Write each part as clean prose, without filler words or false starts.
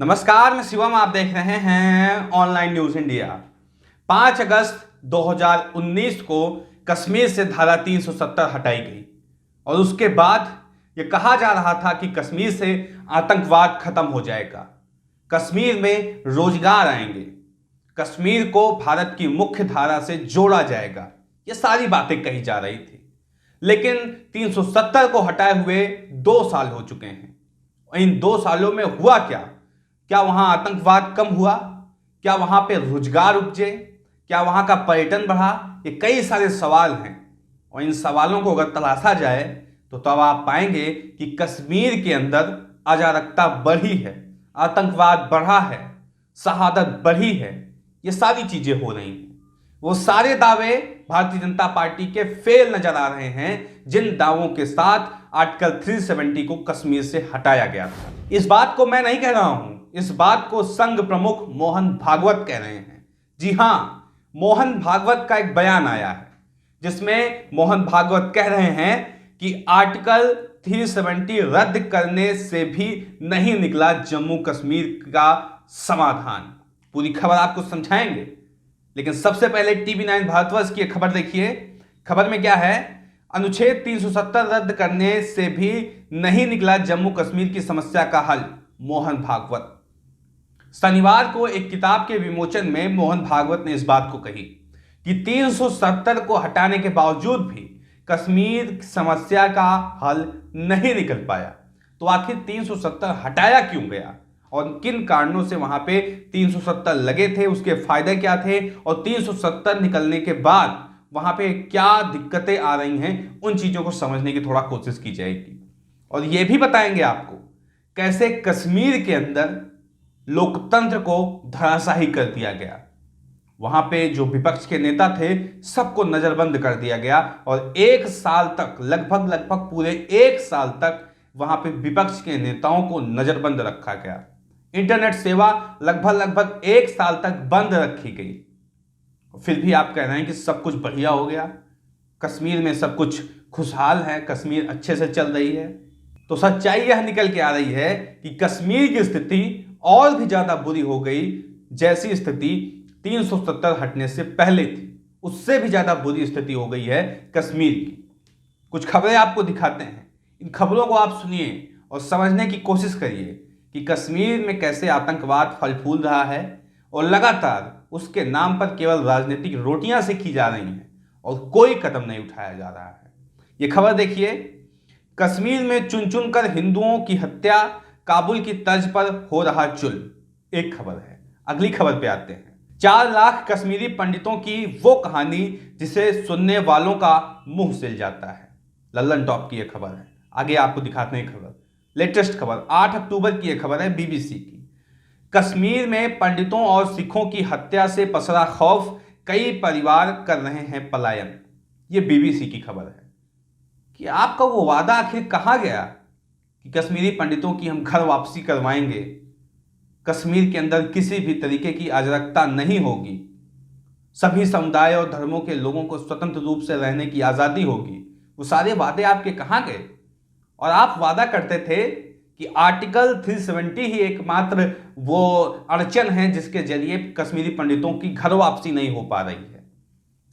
नमस्कार, मैं शिवम। आप देख रहे हैं ऑनलाइन न्यूज इंडिया। 5 अगस्त 2019 को कश्मीर से धारा 370 हटाई गई और उसके बाद यह कहा जा रहा था कि कश्मीर से आतंकवाद खत्म हो जाएगा, कश्मीर में रोजगार आएंगे, कश्मीर को भारत की मुख्य धारा से जोड़ा जाएगा। ये सारी बातें कही जा रही थी, लेकिन 370 को हटाए हुए 2 साल हो चुके हैं। इन 2 सालों में हुआ क्या? क्या वहां आतंकवाद कम हुआ? क्या वहां पे रोजगार उपजे? क्या वहां का पर्यटन बढ़ा? ये कई सारे सवाल हैं और इन सवालों को अगर तलाशा जाए तो तब आप पाएंगे कि कश्मीर के अंदर अराजकता बढ़ी है, आतंकवाद बढ़ा है, शहादत बढ़ी है। ये सारी चीजें हो रही हैं। वो सारे दावे भारतीय जनता पार्टी के फेल नजर आ रहे हैं, जिन दावों के साथ आर्टिकल 370 को कश्मीर से हटाया गया था। इस बात को मैं नहीं कह रहा हूं, इस बात को संघ प्रमुख मोहन भागवत कह रहे हैं। जी हां, मोहन भागवत का एक बयान आया है जिसमें मोहन भागवत कह रहे हैं कि आर्टिकल 370 रद्द करने से भी नहीं निकला जम्मू कश्मीर का समाधान। पूरी खबर आपको समझाएंगे, लेकिन सबसे पहले टीवी9 भारतवर्ष की खबर देखिए। खबर में क्या है? अनुच्छेद 370 रद्द करने से भी नहीं निकला जम्मू कश्मीर की समस्या का हल, मोहन भागवत। शनिवार को एक किताब के विमोचन में मोहन भागवत ने इस बात को कही कि 370 को हटाने के बावजूद भी कश्मीर समस्या का हल नहीं निकल पाया। तो आखिर 370 हटाया क्यों गया और किन कारणों से वहां पे 370 लगे थे, उसके फायदे क्या थे और 370 निकलने के बाद वहां पे क्या दिक्कतें आ रही हैं, उन चीजों को समझने की थोड़ा कोशिश की जाएगी। और यह भी बताएंगे आपको कैसे कश्मीर के अंदर लोकतंत्र को धराशायी कर दिया गया। वहां पे जो विपक्ष के नेता थे सबको नजरबंद कर दिया गया और 1 साल तक, लगभग पूरे 1 साल तक वहां पे विपक्ष के नेताओं को नजरबंद रखा गया। इंटरनेट सेवा लगभग 1 साल तक बंद रखी गई। फिर भी आप कह रहे हैं कि सब कुछ बढ़िया हो गया, कश्मीर में सब कुछ खुशहाल है, कश्मीर अच्छे से चल रही है। तो सच्चाई यह निकल के आ रही है कि कश्मीर की स्थिति और भी ज्यादा बुरी हो गई, जैसी स्थिति 370 हटने से पहले थी, उससे भी ज्यादा बुरी स्थिति हो गई है कश्मीर की। कुछ खबरें आपको दिखाते हैं, इन खबरों को आप सुनिए और समझने की कोशिश करिए कि कश्मीर में कैसे आतंकवाद फल फूल रहा है और लगातार उसके नाम पर केवल राजनीतिक रोटियां सेकी जा रही हैं और कोई कदम नहीं उठाया जा रहा है। यह खबर देखिए, कश्मीर में चुन चुन कर हिंदुओं की हत्या, काबुल की तर्ज पर हो रहा जुल्म। एक खबर है। अगली खबर पे आते हैं। 4 लाख कश्मीरी पंडितों की वो कहानी जिसे सुनने वालों का मुंह सिल जाता है। लल्लन टॉप की यह खबर है। आगे आपको दिखाते हैं खबर। लेटेस्ट खबर 8 अक्टूबर की यह खबर है बीबीसी की। कश्मीर में पंडितों और सिखों की हत्या से पसरा खौफ, कई परिवार कर रहे हैं पलायन। यह बीबीसी की खबर है कि आपका वो वादा आखिर कहां गया कि कश्मीरी पंडितों की हम घर वापसी करवाएंगे, कश्मीर के अंदर किसी भी तरीके की अराजकता नहीं होगी, सभी समुदाय और धर्मों के लोगों को स्वतंत्र रूप से रहने की आज़ादी होगी। वो सारे वादे आपके कहां गए? और आप वादा करते थे कि आर्टिकल 370 ही एकमात्र वो अड़चन है जिसके जरिए कश्मीरी पंडितों की घर वापसी नहीं हो पा रही है,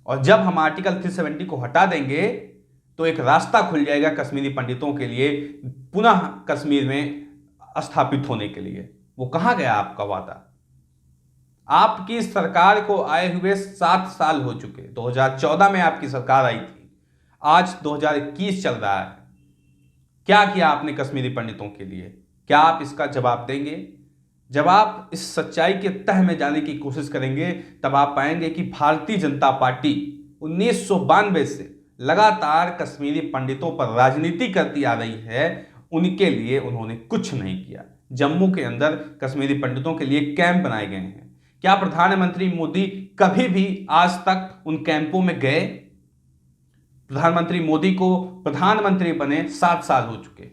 और जब हम आर्टिकल 370 को हटा देंगे तो एक रास्ता खुल जाएगा कश्मीरी पंडितों के लिए पुनः कश्मीर में स्थापित होने के लिए। वो कहां गया आपका वादा? आपकी सरकार को आए हुए 7 साल हो चुके। 2014 में आपकी सरकार आई थी, आज 2021 चल रहा है। क्या किया आपने कश्मीरी पंडितों के लिए? क्या आप इसका जवाब देंगे? जब आप इस सच्चाई के तह में जाने की कोशिश करेंगे तब आप पाएंगे कि भारतीय जनता पार्टी 1992 से लगातार कश्मीरी पंडितों पर राजनीति करती आ रही है। उनके लिए उन्होंने कुछ नहीं किया। जम्मू के अंदर कश्मीरी पंडितों के लिए कैंप बनाए गए हैं। क्या प्रधानमंत्री मोदी कभी भी आज तक उन कैंपों में गए? प्रधानमंत्री मोदी को प्रधानमंत्री बने 7 साल हो चुके।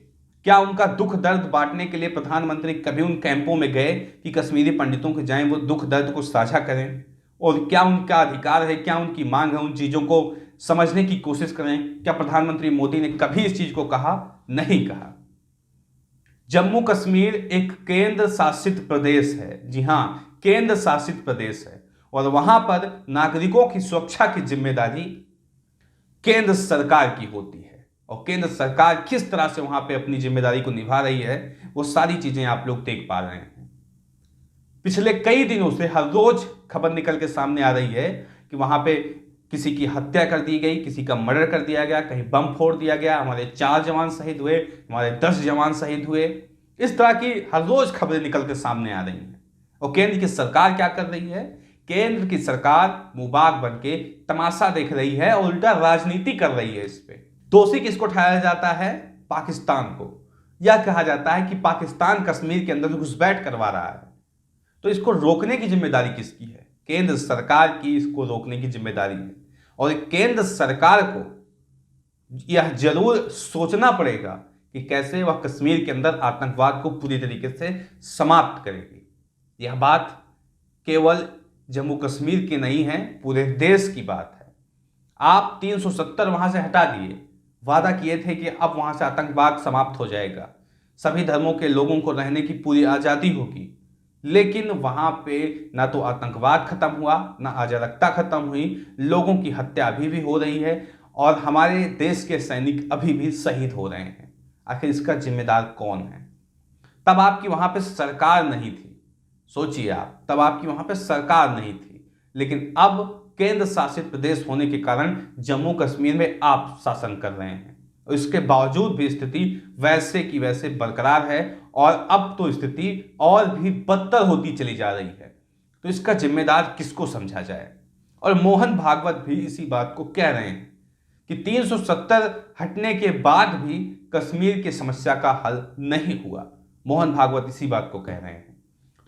क्या उनका दुख दर्द बांटने के लिए प्रधानमंत्री कभी उन कैंपों में गए कि कश्मीरी पंडितों के जाएं, वो दुख दर्द को साझा करें? और क्या उनका अधिकार है, क्या उनकी मांग है, उन चीजों को समझने की कोशिश करें? क्या प्रधानमंत्री मोदी ने कभी इस चीज को कहा? नहीं कहा। जम्मू कश्मीर एक केंद्र शासित प्रदेश है। जी हां, केंद्र शासित प्रदेश है और वहां पर नागरिकों की सुरक्षा की जिम्मेदारी केंद्र सरकार की होती है। और केंद्र सरकार किस तरह से वहां पे अपनी जिम्मेदारी को निभा रही है, वो सारी चीजें आप लोग देख पा रहे हैं। पिछले कई दिनों से हर रोज खबर निकल के सामने आ रही है कि वहां पे किसी की हत्या कर दी गई, किसी का मर्डर कर दिया गया, कहीं बम फोड़ दिया गया, हमारे 4 जवान शहीद हुए, हमारे 10 जवान शहीद हुए। इस तरह की हर रोज खबरें निकल के सामने आ रही हैं। और केंद्र की सरकार क्या कर रही है? केंद्र की सरकार मुबारक बन के तमाशा देख रही है और उल्टा राजनीति कर रही है। इस पे दोषी किसको ठहराया जाता है? पाकिस्तान को। यह कहा जाता है कि पाकिस्तान कश्मीर के अंदर घुसपैठ करवा रहा है। तो इसको रोकने की जिम्मेदारी किसकी है? केंद्र सरकार की इसको रोकने की जिम्मेदारी है। और केंद्र सरकार को यह जरूर सोचना पड़ेगा कि कैसे वह कश्मीर के अंदर आतंकवाद को पूरी तरीके से समाप्त करेगी। यह बात केवल जम्मू कश्मीर की नहीं है, पूरे देश की बात है। आप 370 वहां से हटा दिए, वादा किए थे कि अब वहां से आतंकवाद समाप्त हो जाएगा, सभी धर्मों के लोगों को रहने की पूरी आज़ादी होगी, लेकिन वहां पे ना तो आतंकवाद खत्म हुआ, ना अराजकता खत्म हुई, लोगों की हत्या अभी भी हो रही है और हमारे देश के सैनिक अभी भी शहीद हो रहे हैं। आखिर इसका जिम्मेदार कौन है? तब आपकी वहां पे सरकार नहीं थी। सोचिए आप, तब आपकी वहां पे सरकार नहीं थी, लेकिन अब केंद्र शासित प्रदेश होने के कारण जम्मू कश्मीर में आप शासन कर रहे हैं और इसके बावजूद भी स्थिति वैसे की वैसे बरकरार है और अब तो स्थिति और भी बदतर होती चली जा रही है। तो इसका जिम्मेदार किसको समझा जाए? और मोहन भागवत भी इसी बात को कह रहे हैं कि 370 हटने के बाद भी कश्मीर की समस्या का हल नहीं हुआ। मोहन भागवत इसी बात को कह रहे हैं।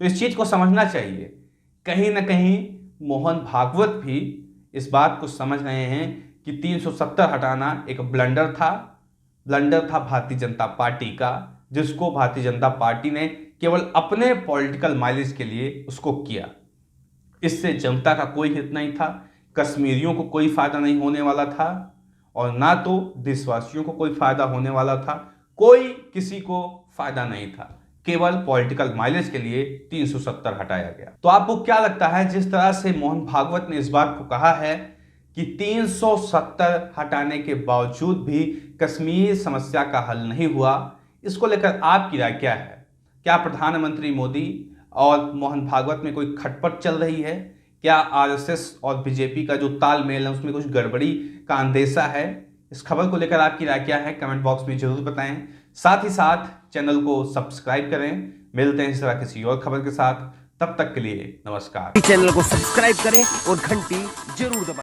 तो इस चीज को समझना चाहिए। कहीं ना कहीं मोहन भागवत भी इस बात को समझ रहे हैं कि 370 हटाना एक ब्लंडर था भारतीय जनता पार्टी का, जिसको भारतीय जनता पार्टी ने केवल अपने पॉलिटिकल माइलेज के लिए उसको किया। इससे जनता का कोई हित नहीं था, कश्मीरियों को कोई फायदा नहीं होने वाला था और ना तो देशवासियों को कोई फायदा होने वाला था। कोई किसी को फायदा नहीं था, केवल पॉलिटिकल माइलेज के लिए 370 हटाया गया। तो आपको क्या लगता है, जिस तरह से मोहन भागवत ने इस बात को कहा है कि 370 हटाने के बावजूद भी कश्मीर समस्या का हल नहीं हुआ, इसको लेकर आपकी राय क्या है? क्या प्रधानमंत्री मोदी और मोहन भागवत में कोई खटपट चल रही है? क्या आरएसएस और बीजेपी का जो तालमेल है उसमें कुछ गड़बड़ी का अंदेशा है? इस खबर को लेकर आपकी राय क्या है? कमेंट बॉक्स में जरूर बताएं। साथ ही साथ चैनल को सब्सक्राइब करें। मिलते हैं इस तरह किसी और खबर के साथ, तब तक के लिए नमस्कार। चैनल को सब्सक्राइब करें और घंटी जरूर दबाएं।